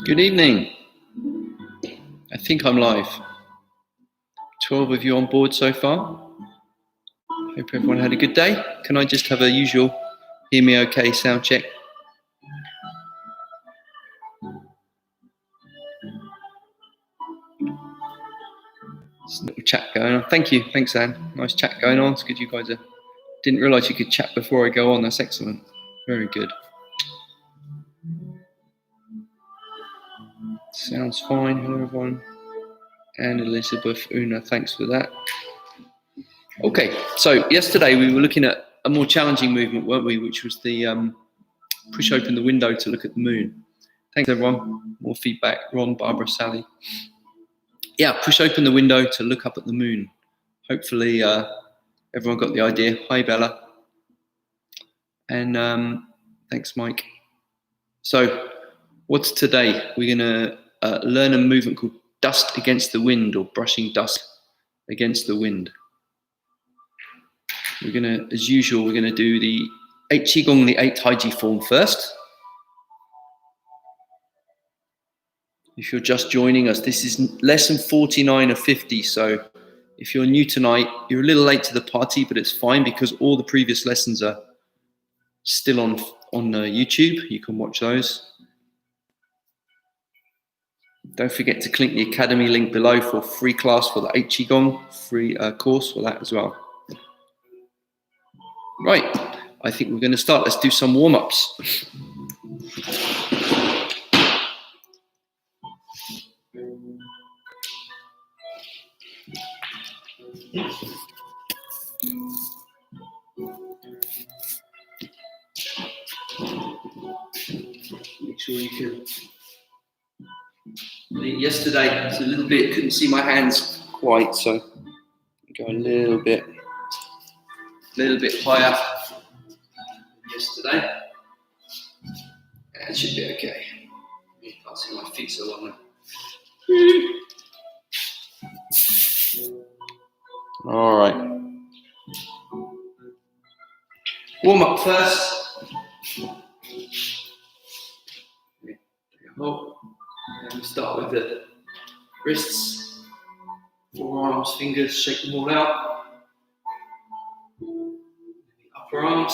Good evening. I think I'm live. 12 of you on board so far. Hope everyone had a good day. Can I just have a usual hear me okay sound check? There's a little chat going on. Thank you. Thanks, Anne. Nice chat going on. It's good you guys didn't realise you could chat before I go on. That's excellent. Very good. Sounds fine. Hello, everyone. And Elizabeth, Una, thanks for that. Okay, so yesterday we were looking at a more challenging movement, weren't we? Which was the push open the window to look at the moon. Thanks, everyone. More feedback. Ron, Barbara, Sally. Yeah, push open the window to look up at the moon. Hopefully everyone got the idea. Hi, Bella. And thanks, Mike. So what's today? We're going to learn a movement called dust against the wind, or brushing dust against the wind. We're going to, as usual, we're going to do the 8 Qigong, the 8 Taiji form first. If you're just joining us, this is lesson 49 of 50. So if you're new tonight, you're a little late to the party, but it's fine because all the previous lessons are still on YouTube. You can watch those. Don't forget to click the Academy link below for free class for the 8 Qigong, free course for that as well. Right, I think we're going to start. Let's do some warm-ups. Make sure you can. Yesterday, it's a little bit, couldn't see my hands quite, so go a little bit higher yesterday. It should be okay. You can't see my feet so long. All right. Warm up first. And we start with the wrists, forearms, fingers, shake them all out. The upper arms.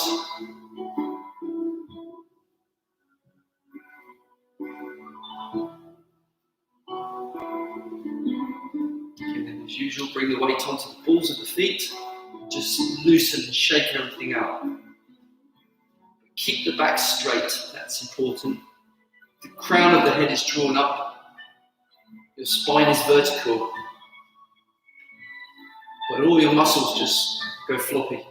And then, as usual, bring the weight onto the balls of the feet. Just loosen and shake everything out. Keep the back straight, that's important. The crown of the head is drawn up. Your spine is vertical. But all your muscles just go floppy.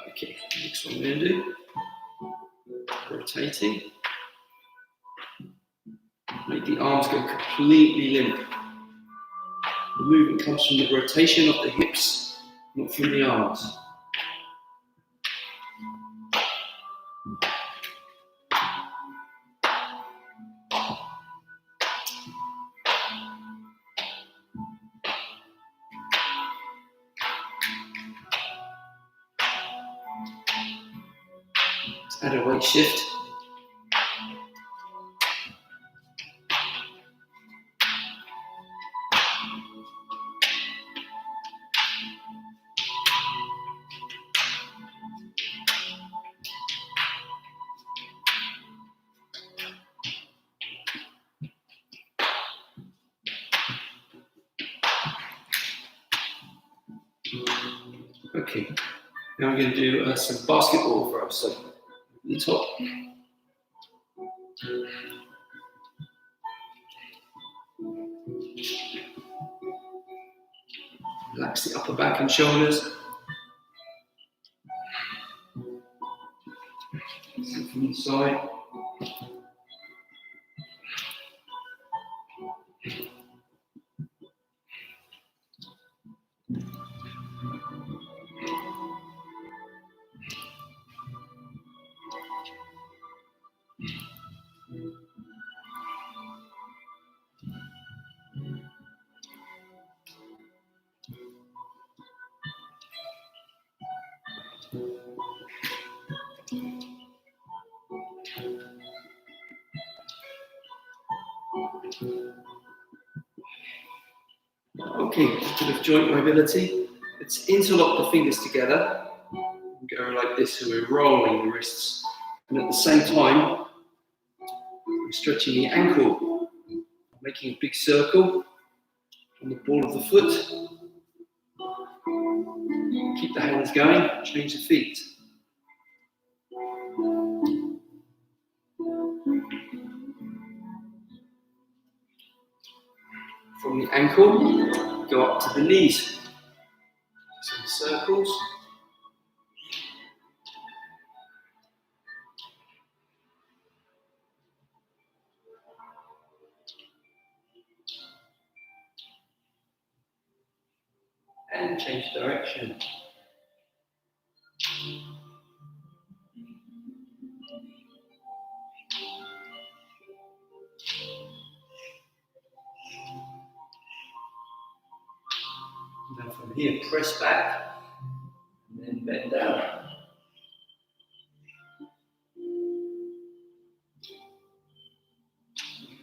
Okay, next one we're going to do, rotating. Make the arms go completely limp. The movement comes from the rotation of the hips, not from the arms. Let's add a weight shift. Okay, now I'm going to do some basketball throws. So, the top. Relax the upper back and shoulders. See from the side. Okay, a bit of joint mobility. Let's interlock the fingers together and go like this, so we're rolling the wrists. And at the same time, we're stretching the ankle, making a big circle on the ball of the foot. Keep the hands going, change the feet. From the ankle, go up to the knees. Some circles. And change direction. And then from here, press back, and then bend down. You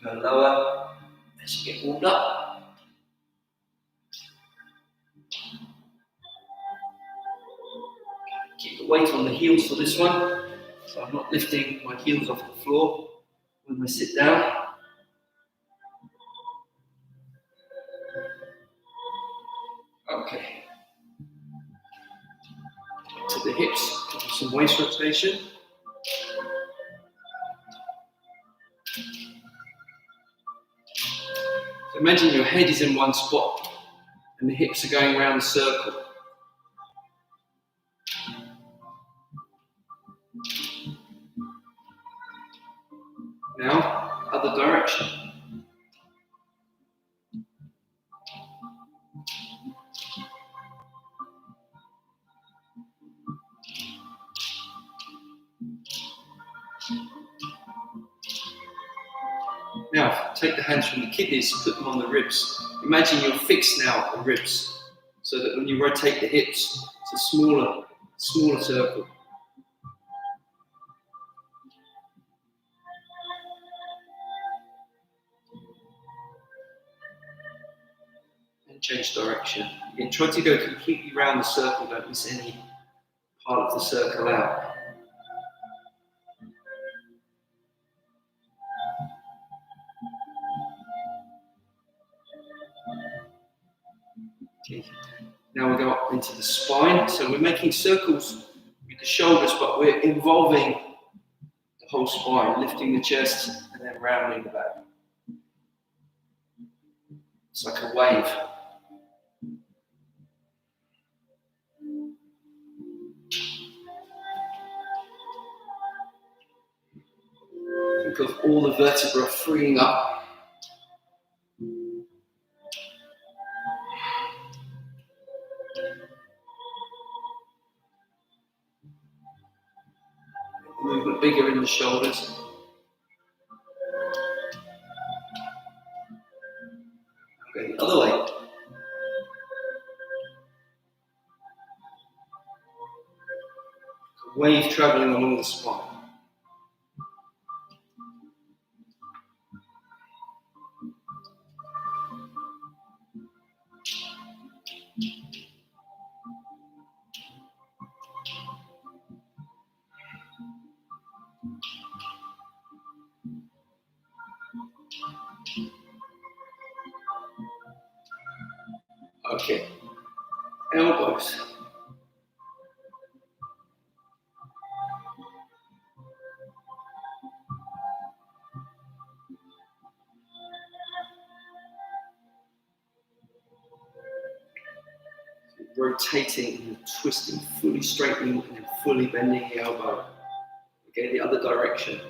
go lower as you get warmed up. Keep the weight on the heels for this one, so I'm not lifting my heels off the floor when I sit down. Okay. To the hips, do some waist rotation. So imagine your head is in one spot and the hips are going around the circle. Now, other direction. Now, take the hands from the kidneys, put them on the ribs. Imagine you're fixed now at the ribs, so that when you rotate the hips, it's a smaller circle. And change direction. Again, try to go completely around the circle, don't miss any part of the circle out. Okay. Now we go up into the spine. So we're making circles with the shoulders, but we're involving the whole spine, lifting the chest and then rounding the back. It's like a wave. Think of all the vertebrae freeing up. Movement bigger in the shoulders. Okay, the other way. A wave traveling along the spine. Okay, elbows. Rotating and twisting, fully straightening and fully bending the elbow. Okay, the other direction.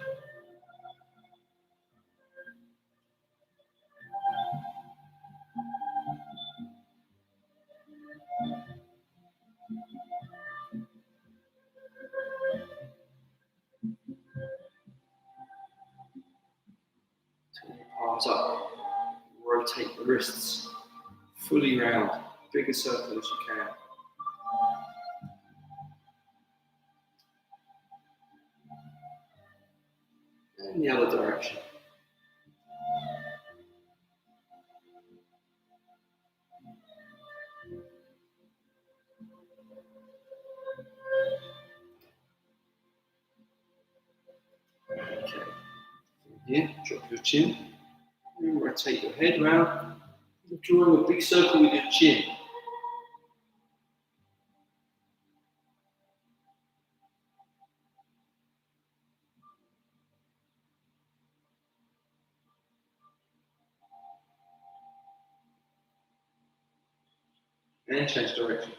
Arms up, rotate the wrists, fully round, big a circle as you can. And the other direction. Okay. Here, drop your chin. And rotate your head round. You're drawing a big circle with your chin. And change direction.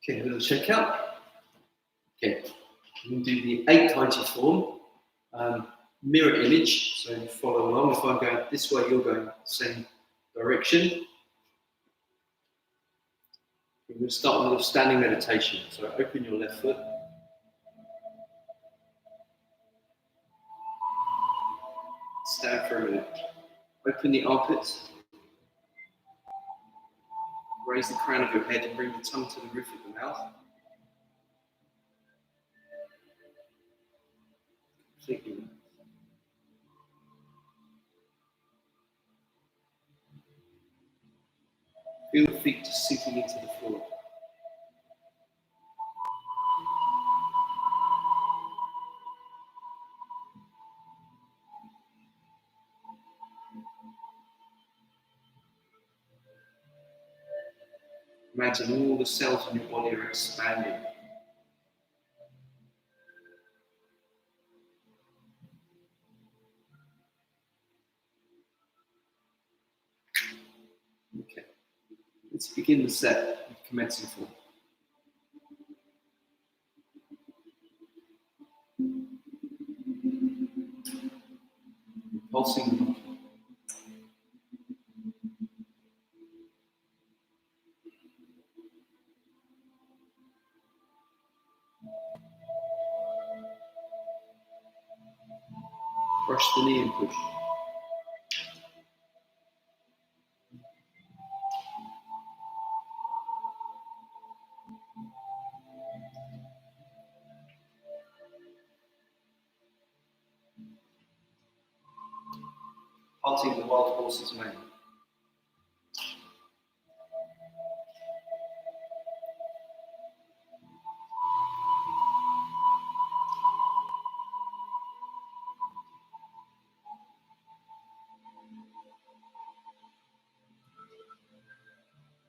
Okay, a little check out. Okay, you can do the 890 form, mirror image, so you follow along. If I'm going this way, you're going the same direction. We're going to start with a little standing meditation. So open your left foot. Stand for a minute. Open the armpits. Raise the crown of your head and bring the tongue to the roof of the mouth. Completely. Feel the feet just sinking into the floor. Imagine all the cells in your body are expanding. Okay. Let's begin the set with commencing form. Pulsing the body. Brush the knee and push. Parting the wild horse's mane.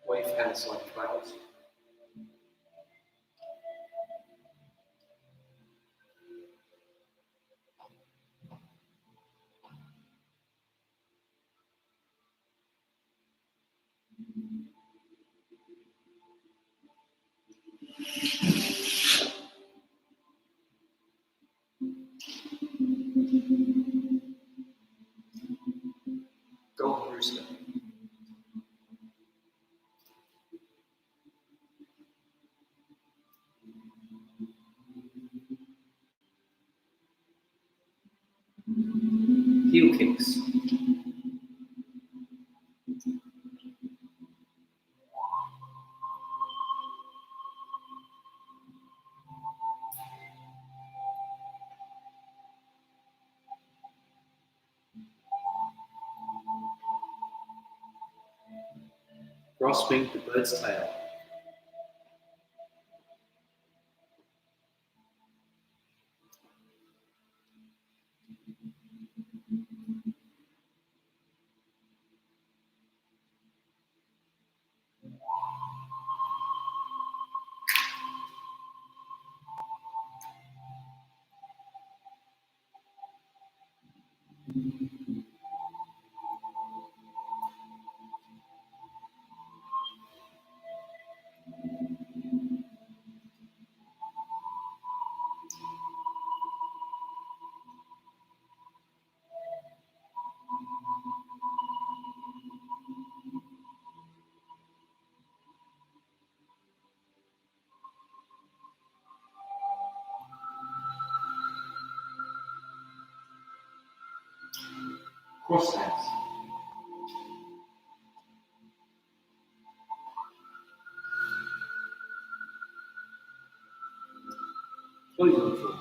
Wave hands like clouds. Golden rooster. Heel kicks. Grasping the bird's tail. Cross legs. Toys on the floor.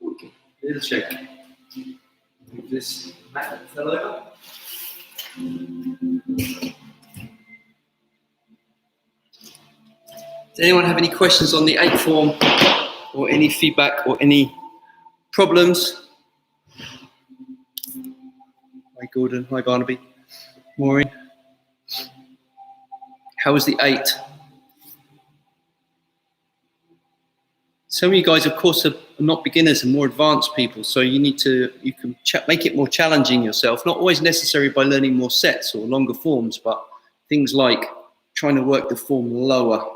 Okay, little shake. Move this mat that fell over. Does anyone have any questions on the 8 form, or any feedback, or any problems? Hi Gordon, hi Barnaby. Maureen. How was the 8? Some of you guys, of course, are not beginners and more advanced people, so you can make it more challenging yourself, not always necessary by learning more sets or longer forms, but things like trying to work the form lower,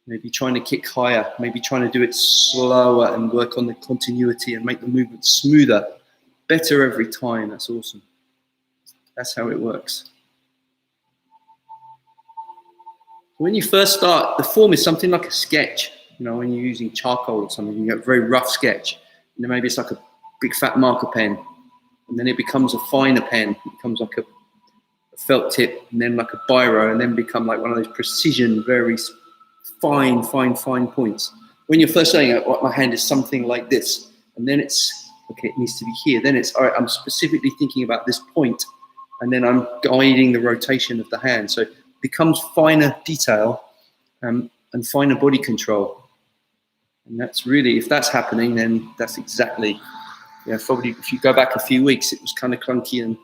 maybe trying to kick higher, maybe trying to do it slower and work on the continuity and make the movement smoother, better every time. That's awesome. That's how it works. When you first start, the form is something like a sketch. You know, when you're using charcoal or something, you get a very rough sketch. You know, maybe it's like a big fat marker pen, and then it becomes a finer pen. It becomes like a felt tip, and then like a biro, and then become like one of those precision, very fine points. When you're first saying, oh, my hand is something like this, and then it's, okay, it needs to be here. Then it's, all right, I'm specifically thinking about this point, and then I'm guiding the rotation of the hand. So it becomes finer detail and finer body control. And that's really, if that's happening, then that's exactly, probably if you go back a few weeks, it was kind of clunky and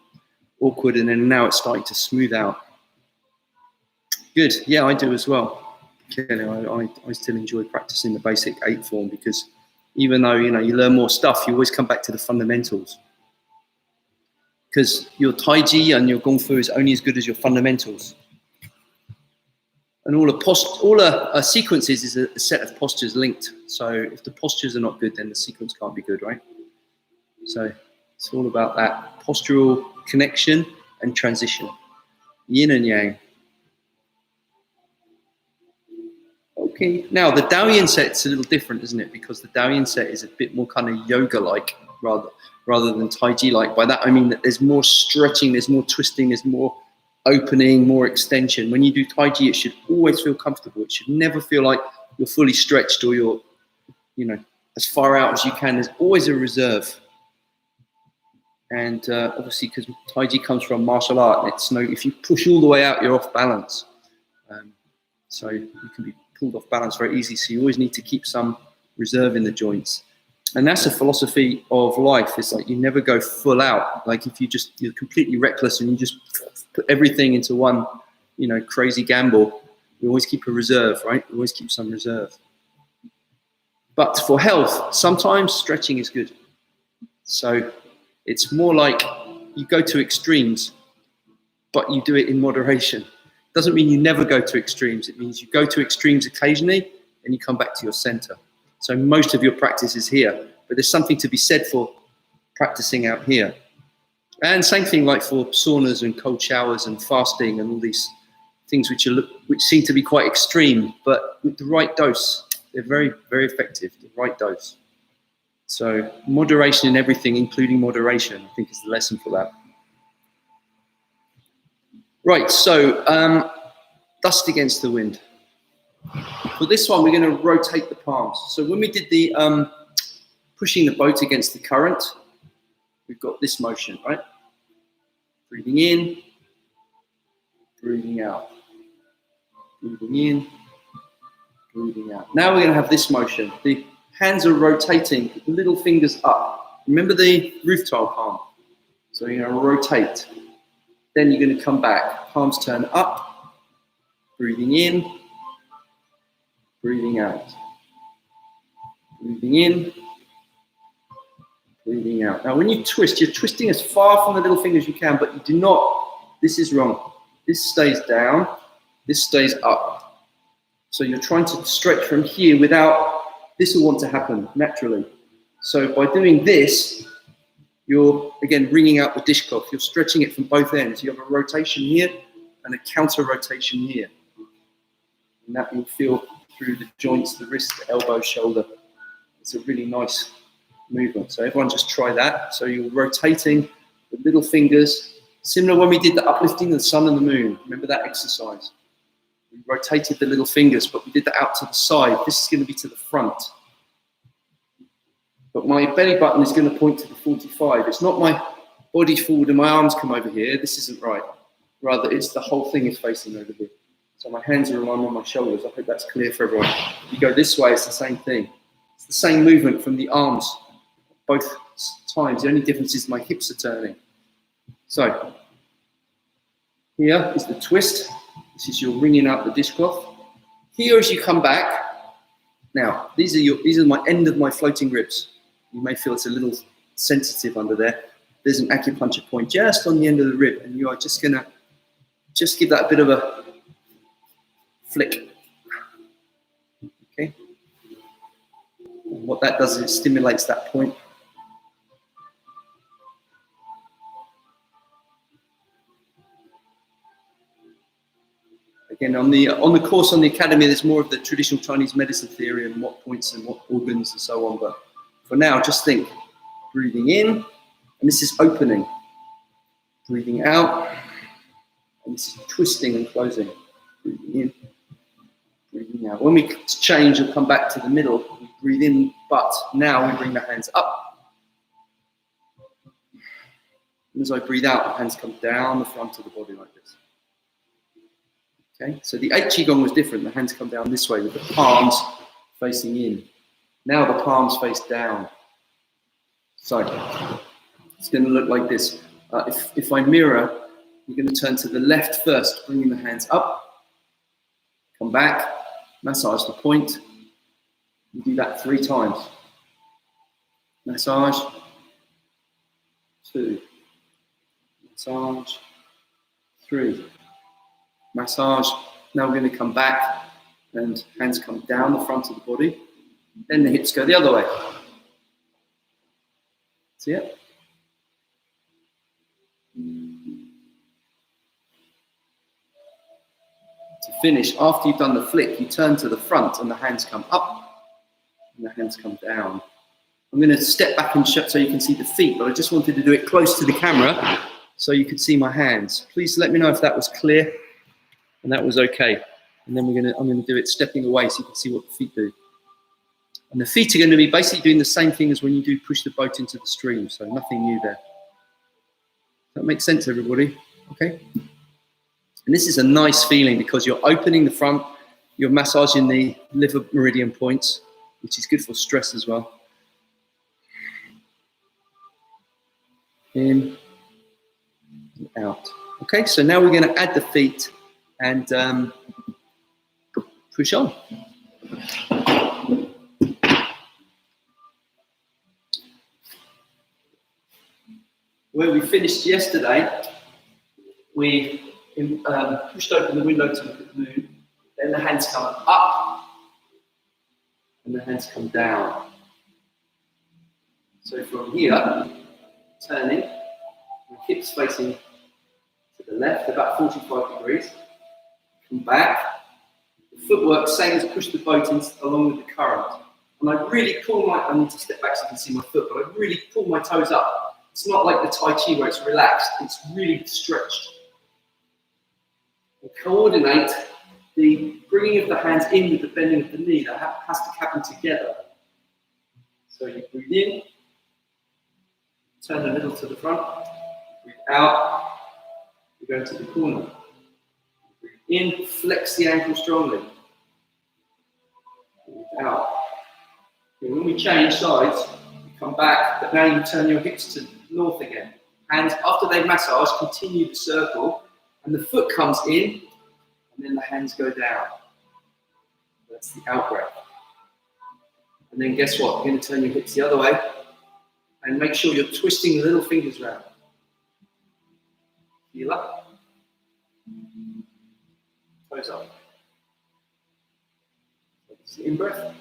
awkward, and then now it's starting to smooth out. Good, yeah, I do as well. Kelly, I still enjoy practicing the basic 8 form, because even though, you learn more stuff, you always come back to the fundamentals. Because your Taiji and your Kung Fu is only as good as your fundamentals. And all a sequence is a set of postures linked. So if the postures are not good, then the sequence can't be good, right? So it's all about that postural connection and transition, yin and yang. Okay, now the Daoyin set's a little different, isn't it? Because the Daoyin set is a bit more kind of yoga-like rather than Taiji-like. By that I mean that there's more stretching, there's more twisting, there's more opening, more extension. When you do Taiji, it should always feel comfortable. It should never feel like you're fully stretched or you're, as far out as you can. There's always a reserve. And obviously, because Taiji comes from martial art, if you push all the way out, you're off balance. So you can be pulled off balance very easily. So you always need to keep some reserve in the joints. And that's a philosophy of life. It's like you never go full out. Like if you're completely reckless and you just put everything into one, crazy gamble, you always keep a reserve, right? You always keep some reserve. But for health, sometimes stretching is good. So it's more like you go to extremes, but you do it in moderation. Doesn't mean you never go to extremes. It means you go to extremes occasionally and you come back to your center. So most of your practice is here, but there's something to be said for practicing out here. And same thing like for saunas and cold showers and fasting and all these things which seem to be quite extreme, but with the right dose, they're very, very effective, the right dose. So moderation in everything, including moderation, I think is the lesson for that. Right, so dust against the wind. For this one, we're going to rotate the palms. So when we did the pushing the boat against the current, we've got this motion, right? Breathing in, breathing out. Breathing in, breathing out. Now we're going to have this motion. The hands are rotating, little fingers up. Remember the roof tile palm? So you're going to rotate. Then you're going to come back. Palms turn up, breathing in, breathing out. Breathing in, breathing out. Now when you twist, you're twisting as far from the little finger as you can, but you do not, this is wrong. This stays down, this stays up. So you're trying to stretch from here without, this will want to happen naturally. So by doing this, you're, again, wringing out the dishcloth. You're stretching it from both ends. You have a rotation here and a counter rotation here. And that will feel through the joints, the wrist, the elbow, shoulder. It's a really nice movement. So everyone just try that. So you're rotating the little fingers, similar when we did the uplifting of the sun and the moon. Remember that exercise? We rotated the little fingers, but we did that out to the side. This is going to be to the front. But my belly button is going to point to the 45. It's not my body forward and my arms come over here. This isn't right. Rather, it's the whole thing is facing over here. So my hands are aligned on my shoulders. I hope that's clear for everyone. If you go this way, it's the same thing. It's the same movement from the arms both times. The only difference is my hips are turning. So here is the twist. This is your wringing out the dishcloth. Here, as you come back, now these are my end of my floating ribs. You may feel it's a little sensitive under there. There's an acupuncture point just on the end of the rib, and you are just gonna give that a bit of a flick. Okay. And what that does is it stimulates that point. Again, on the course on the academy, there's more of the traditional Chinese medicine theory and what points and what organs and so on. But for now, just think: breathing in, and this is opening. Breathing out, and this is twisting and closing. Breathing in, breathing out. When we change and come back to the middle, we breathe in, but now we bring the hands up. And as I breathe out, the hands come down the front of the body like this. Okay, so the 8 Qigong was different. The hands come down this way with the palms facing in. Now the palms face down. So it's going to look like this. If I mirror, you're going to turn to the left first, bringing the hands up. Come back, massage the point. You do that 3 times. Massage, 2. Massage, 3. Massage. Now we're going to come back and hands come down the front of the body. Then the hips go the other way. See it? To finish, after you've done the flick, you turn to the front and the hands come up and the hands come down. I'm going to step back and show so you can see the feet, but I just wanted to do it close to the camera so you could see my hands. Please let me know if that was clear and that was okay. And then I'm going to do it stepping away so you can see what the feet do. And the feet are going to be basically doing the same thing as when you do push the boat into the stream, so nothing new there. That makes sense, everybody? Okay? And this is a nice feeling because you're opening the front, you're massaging the liver meridian points, which is good for stress as well. In, and out. Okay, so now we're going to add the feet and push on. Where we finished yesterday, we pushed open the window to look at the moon. Then the hands come up and the hands come down. So from here, turning, the hips facing to the left, about 45 degrees. Come back. The footwork, same as push the boat in, along with the current. And I really pull I need to step back so you can see my foot, but I really pull my toes up. It's not like the Tai Chi where it's relaxed, it's really stretched. And coordinate the bringing of the hands in with the bending of the knee. That has to happen together. So you breathe in, turn a little to the front, breathe out, you go to the corner. Breathe in, flex the ankle strongly. Breathe out. Okay, when we change sides, you come back, but now you turn your hips to north again. Hands, after they massage, continue the circle, and the foot comes in, and then the hands go down. That's the out breath. And then guess what? You're going to turn your hips the other way, and make sure you're twisting the little fingers around. Heel up. Toes up. That's the in breath.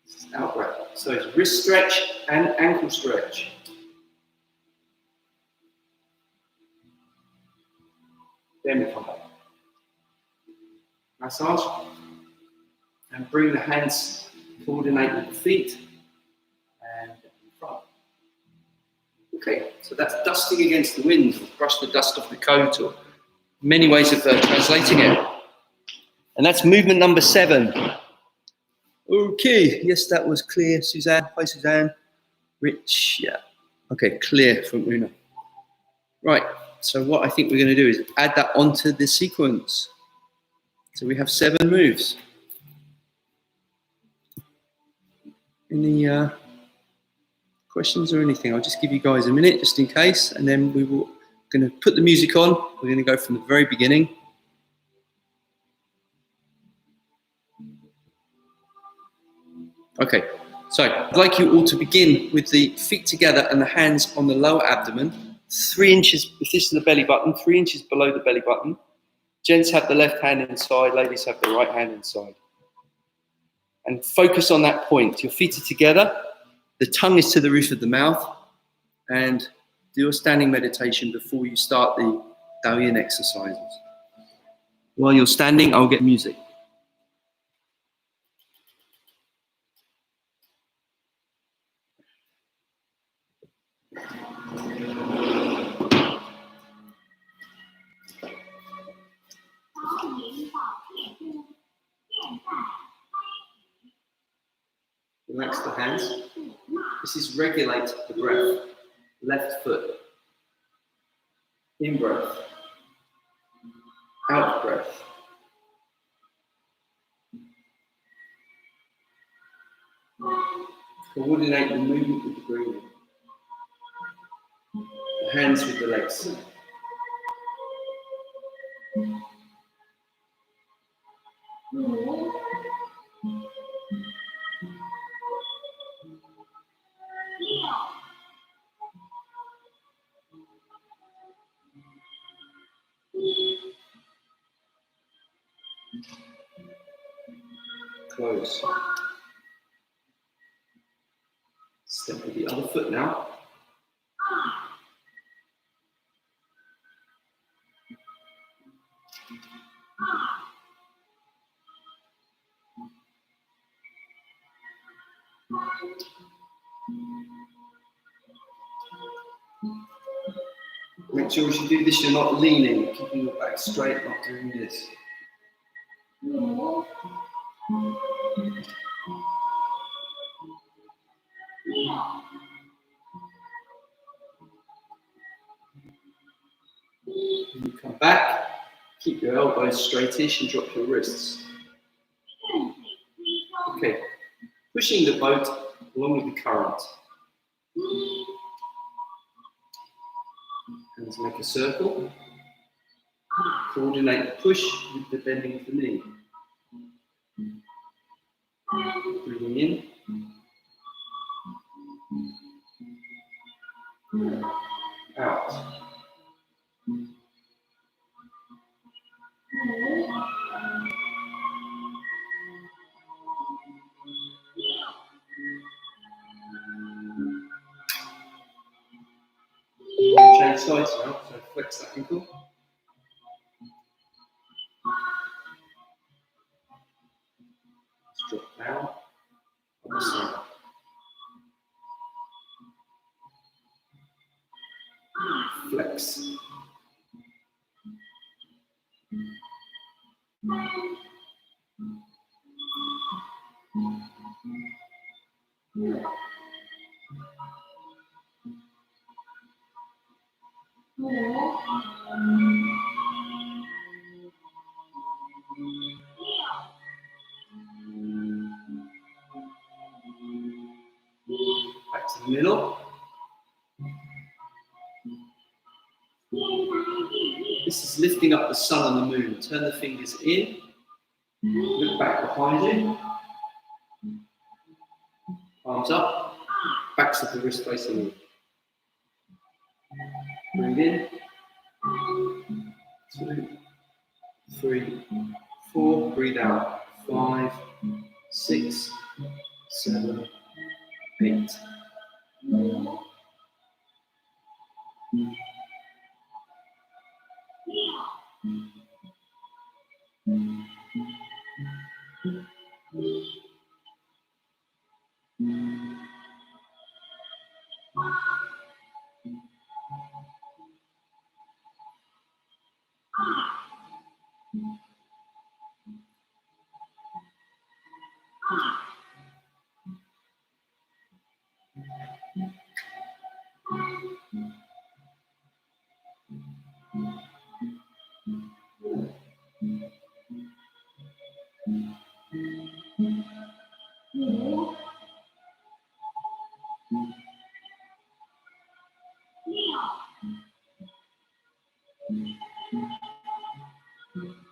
This is out breath. So it's wrist stretch and ankle stretch. Then we come back. Massage. And bring the hands Coordinate with the feet and in front. Okay, so that's dusting against the wind, or brush the dust off the coat, or many ways of translating it. And that's movement number 7. Okay, yes, that was clear. Suzanne, hi Suzanne. Rich, yeah. Okay, clear from Una. Right, so what I think we're going to do is add that onto the sequence. So we have 7 moves. Any questions or anything? I'll just give you guys a minute just in case, and then we're going to put the music on. We're going to go from the very beginning. Okay, so I'd like you all to begin with the feet together and the hands on the lower abdomen, 3 inches, if this is the belly button, 3 inches below the belly button. Gents have the left hand inside, ladies have the right hand inside. And focus on that point. Your feet are together, the tongue is to the roof of the mouth, and do your standing meditation before you start the Daoyin exercises. While you're standing, I'll get music. Relax the hands. This is regulate the breath. Left foot. In breath. Out breath. Coordinate the movement with the breathing. The hands with the legs. Close. Step with the other foot now. Make sure as you do this, you're not leaning, keeping your back straight, not doing this. When you come back, keep your elbows straightish and drop your wrists. Okay, pushing the boat along with the current. Hands make a circle. Coordinate the push with the bending of the knee. Breathing in. Out. Change sides now, so flex that ankle. Let's drop down. Other side. Flex. Back to the middle. This is lifting up the sun and the moon. Turn the fingers in. Look back behind you. Arms up. Backs of the wrist facing in. Breathe in. 2, 3, 4. Breathe out. 5, 6, 7, 8.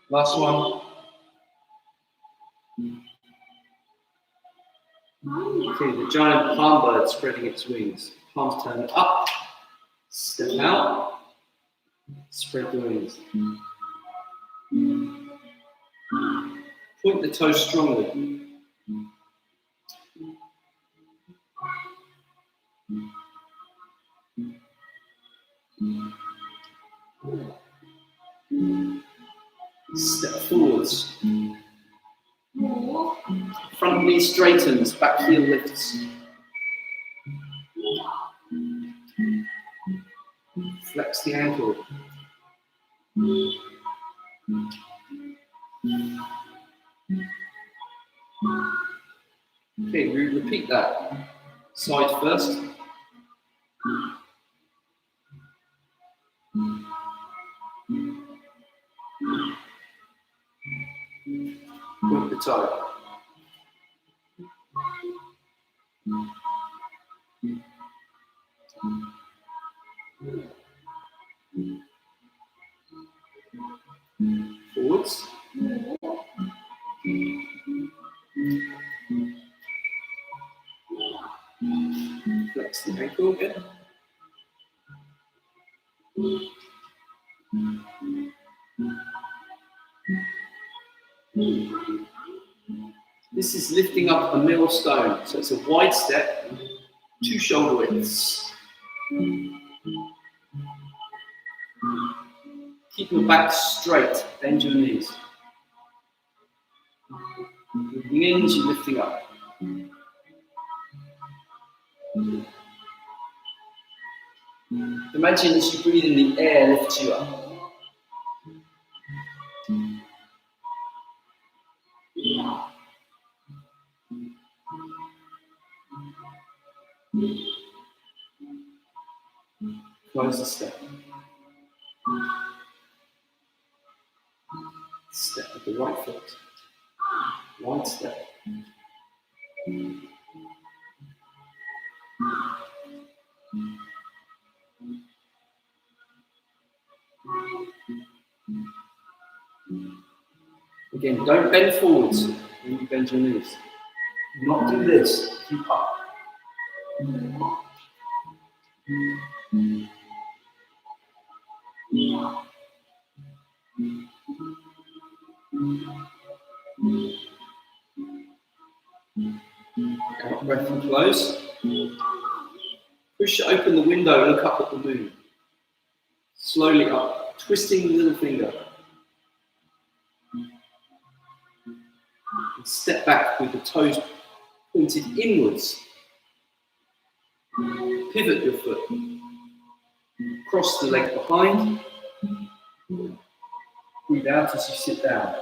Last one. Okay, the giant palm bird spreading its wings. Palms turn up, step out, spread the wings. Point the toes strongly. Step forwards. Front knee straightens, back heel lifts. Flex the ankle. Okay, we repeat that. Side first. Point the toe. Forwards. Flex the ankle again. This is lifting up a millstone. So it's a wide step, 2 shoulder widths. Keep your back straight, bend your knees. Breathing in as you're lifting up. Imagine as you breathe in, the air lifts you up. Close the step. Step with the right foot. Wide step. Again, don't bend forwards when you bend your knees. Do not do this. Keep up. Out breath and close. Push open the window and look up at the moon. Slowly up, twisting the little finger. And step back with the toes pointed inwards. Pivot your foot. Cross the leg behind. Breathe out as you sit down.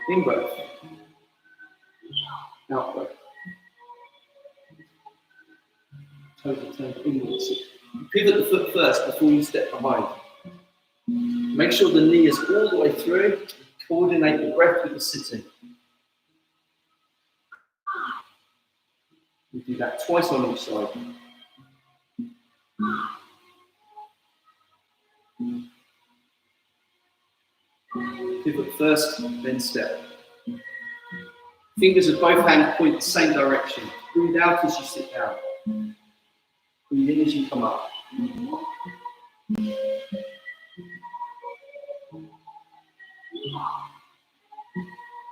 In breath. Out breath. Toes turn inwards. Pivot the foot first before you step behind. Make sure the knee is all the way through. Coordinate the breath with the sitting. We do that twice on each side. Pivot first, then step. Fingers of both hands point the same direction. Breathe out as you sit down. Breathe in as you come up.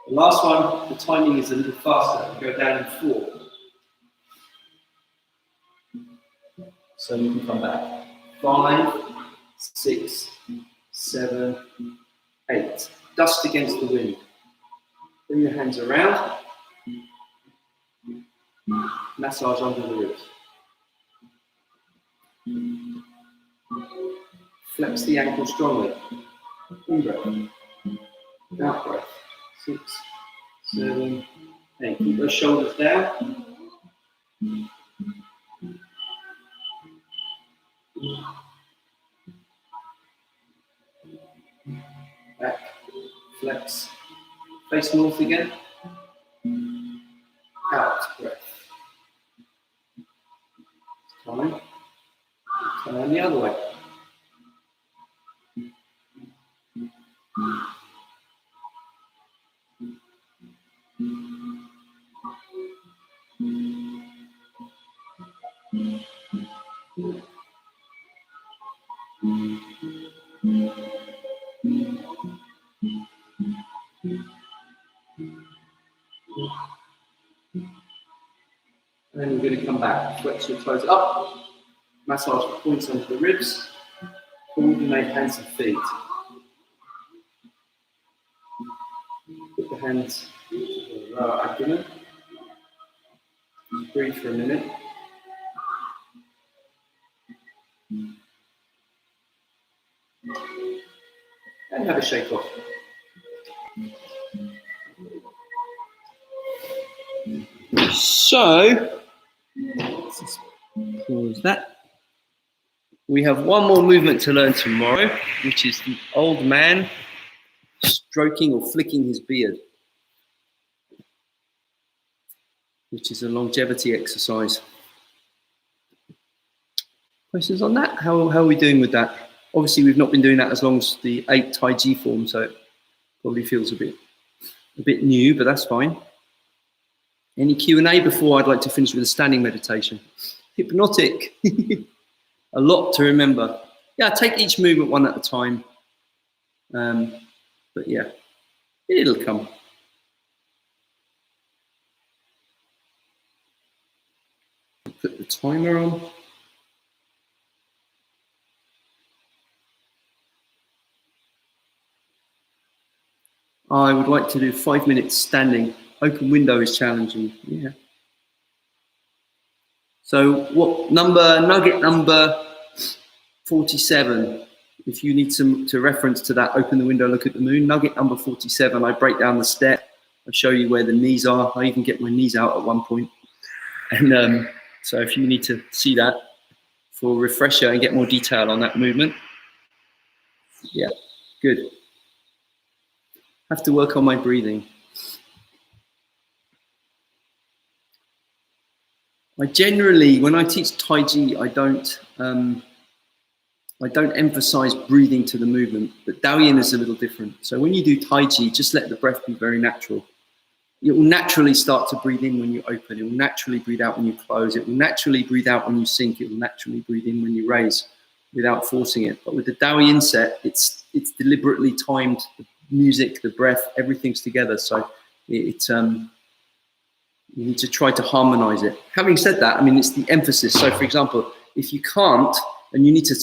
The last one, the timing is a little faster. We go down in 4. So you can come back. 5, 6, 7, 8. Dust against the wind. Bring your hands around. Massage under the ribs. Flex the ankle strongly. In breath. Out breath. 6, 7, 8. Keep those shoulders down. Back. Flex. Face north again. Out breath. Time. Turn the other way. And we're going to come back. Flex your toes up. Massage the points under the ribs. Coordinate hands and feet. Put the hands to the lower abdomen. Breathe for a minute. And have a shake off. So, let's just pause that. We have one more movement to learn tomorrow, which is the old man stroking or flicking his beard, which is a longevity exercise. Questions on that? How are we doing with that? Obviously, we've not been doing that as long as the 8 Tai Chi form, so it probably feels a bit new, but that's fine. Any Q&A before I'd like to finish with a standing meditation? Hypnotic. A lot to remember. Yeah, take each movement one at a time. But yeah, it'll come. Put the timer on. I would like to do 5 minutes standing. Open window is challenging. Yeah. So what nugget number 47. If you need to reference to that, open the window, look at the moon. Nugget number 47. I break down the step. I show you where the knees are. I even get my knees out at one point. And so if you need to see that for a refresher and get more detail on that movement. Yeah, good. Have to work on my breathing. I generally, when I teach Tai Chi, I don't emphasize breathing to the movement, but Daoyin is a little different. So when you do Tai Chi, just let the breath be very natural. It will naturally start to breathe in when you open. It will naturally breathe out when you close. It will naturally breathe out when you sink. It will naturally breathe in when you raise without forcing it. But with the Daoyin set, it's deliberately timed. The music, the breath, everything's together. So you need to try to harmonize it. Having said that, I mean, it's the emphasis. So for example, if you can't and you need to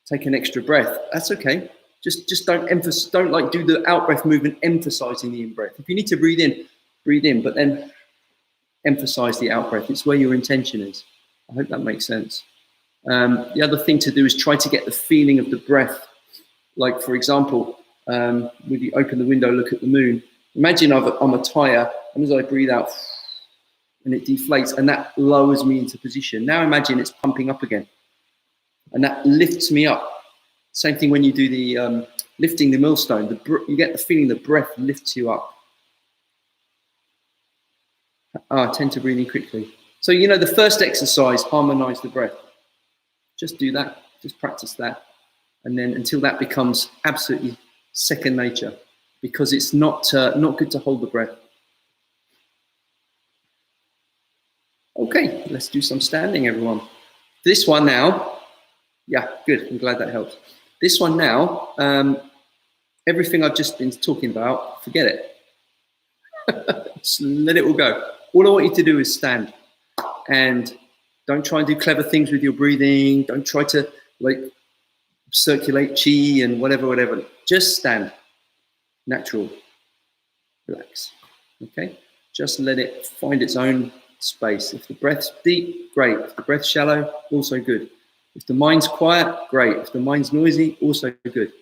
take an extra breath, that's okay. Just don't like do the out breath movement emphasizing the in breath. If you need to breathe in, but then emphasize the out breath. It's where your intention is. I hope that makes sense. The other thing to do is try to get the feeling of the breath. Like for example, when you open the window, look at the moon. Imagine I'm a tire, and as I breathe out, and it deflates, and that lowers me into position. Now imagine it's pumping up again, and that lifts me up. Same thing when you do the lifting the millstone. You get the feeling the breath lifts you up. I tend to breathe in quickly. So, you know, the first exercise, harmonize the breath. Just do that. Just practice that. And then until that becomes absolutely second nature, because it's not good to hold the breath. Okay, let's do some standing, everyone. This one now, yeah, good. I'm glad that helps. This one now, everything I've just been talking about, forget it. Just let it all go. All I want you to do is stand, and don't try and do clever things with your breathing. Don't try to like circulate chi and whatever. Just stand, natural. relax. Okay, just let it find its own space. If the breath's deep, great. If the breath's shallow, also good. If the mind's quiet, great. If the mind's noisy, also good.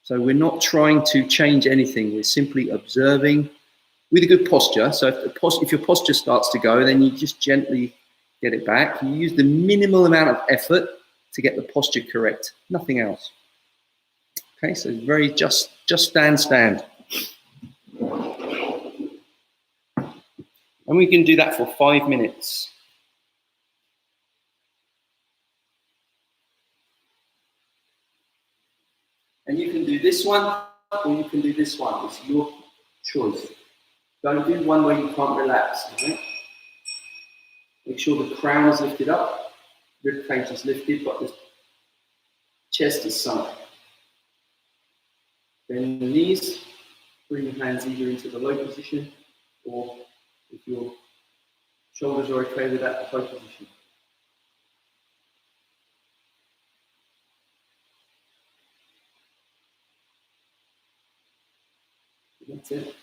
So we're not trying to change anything. We're simply observing with a good posture. So if your posture starts to go, then you just gently get it back. You use the minimal amount of effort to get the posture correct. Nothing else. Okay, so very just stand. And we can do that for 5 minutes. And you can do this one, or you can do this one. It's your choice. Don't do one where you can't relax. Right? Make sure the crown is lifted up, rib cage is lifted, but the chest is sunk. Bend the knees, bring your hands either into the low position, or if your shoulders are okay with that, the high position. That's it.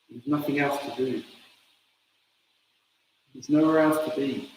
There's nothing else to do. There's nowhere else to be.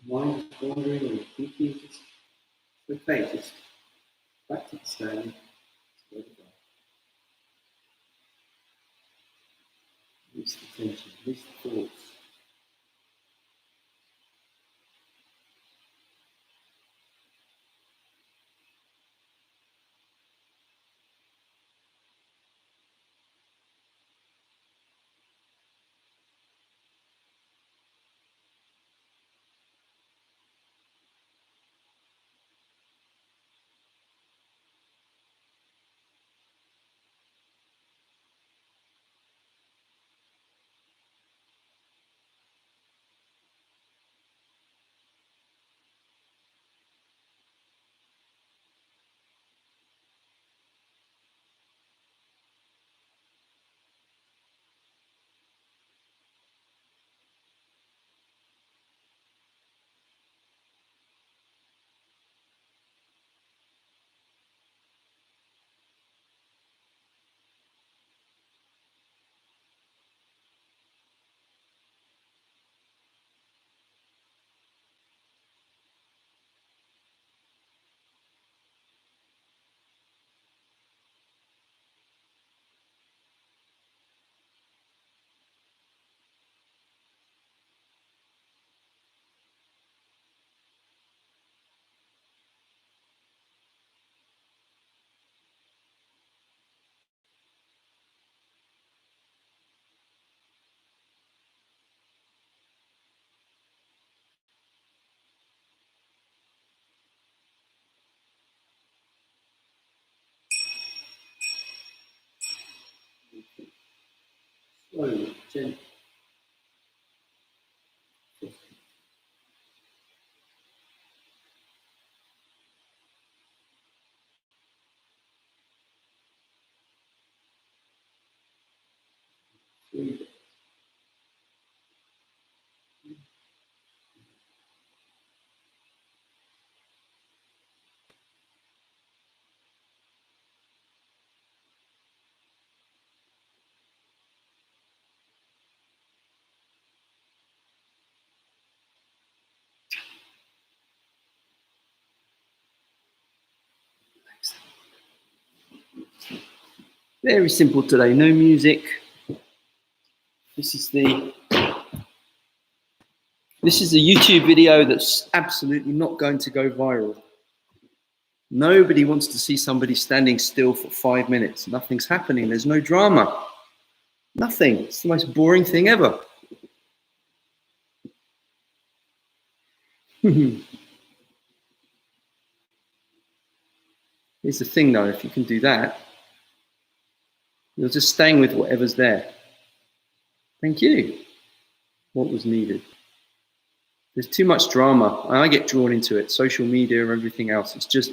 Mind is wandering and thinking, just okay, just back to the standing. Release the tension, release the thoughts. Slowly, gently. Very simple today, no music. This is a YouTube video that's absolutely not going to go viral. Nobody wants to see somebody standing still for 5 minutes. Nothing's happening. There's no drama. Nothing. It's the most boring thing ever. Here's the thing though, if you can do that, you're just staying with whatever's there. Thank you. What was needed? There's too much drama. I get drawn into it. Social media, everything else. It's just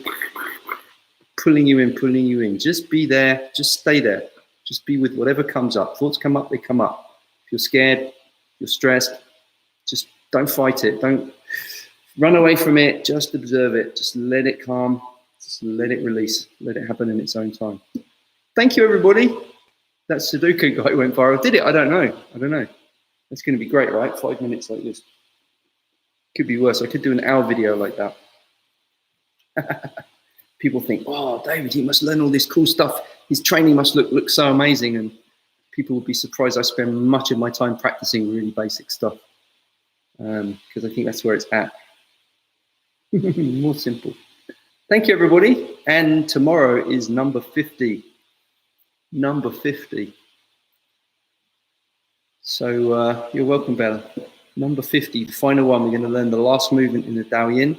pulling you in. Just be there. Just stay there. Just be with whatever comes up. Thoughts come up, they come up. If you're scared, you're stressed, just don't fight it. Don't run away from it. Just observe it. Just let it calm. Just let it release. Let it happen in its own time. Thank you, everybody. That Sudoku guy went viral. Did it? I don't know. That's going to be great, right? 5 minutes like this. Could be worse. I could do an hour video like that. People think, oh, David, he must learn all this cool stuff. His training must look so amazing. And people would be surprised I spend much of my time practicing really basic stuff. Because I think that's where it's at. More simple. Thank you, everybody. And tomorrow is number 50. Number 50. So you're welcome, Bella. Number 50, the final one. We're going to learn the last movement in the Dao Yin.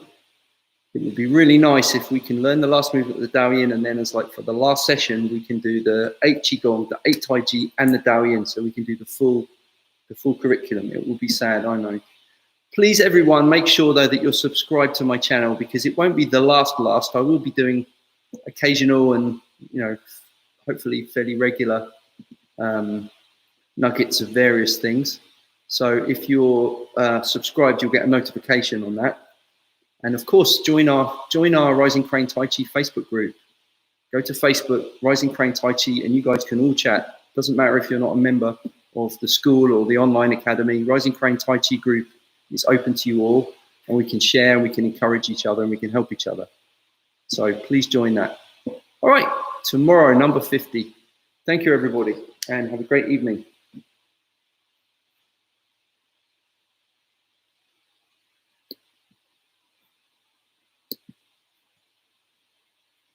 It would be really nice if we can learn the last movement of the Dao Yin, and then as like for the last session, we can do the 8 Qigong, the 8 Tai Chi, and the Dao Yin. So we can do the full curriculum. It will be sad, I know. Please, everyone, make sure though that you're subscribed to my channel, because it won't be the last. I will be doing occasional and, you know, hopefully fairly regular nuggets of various things. So if you're subscribed, you'll get a notification on that. And of course, join our Rising Crane Tai Chi Facebook group. Go to Facebook, Rising Crane Tai Chi, and you guys can all chat. Doesn't matter if you're not a member of the school or the online academy. Rising Crane Tai Chi group is open to you all, and we can share, and we can encourage each other, and we can help each other. So please join that. All right, tomorrow, number 50. Thank you, everybody, and have a great evening.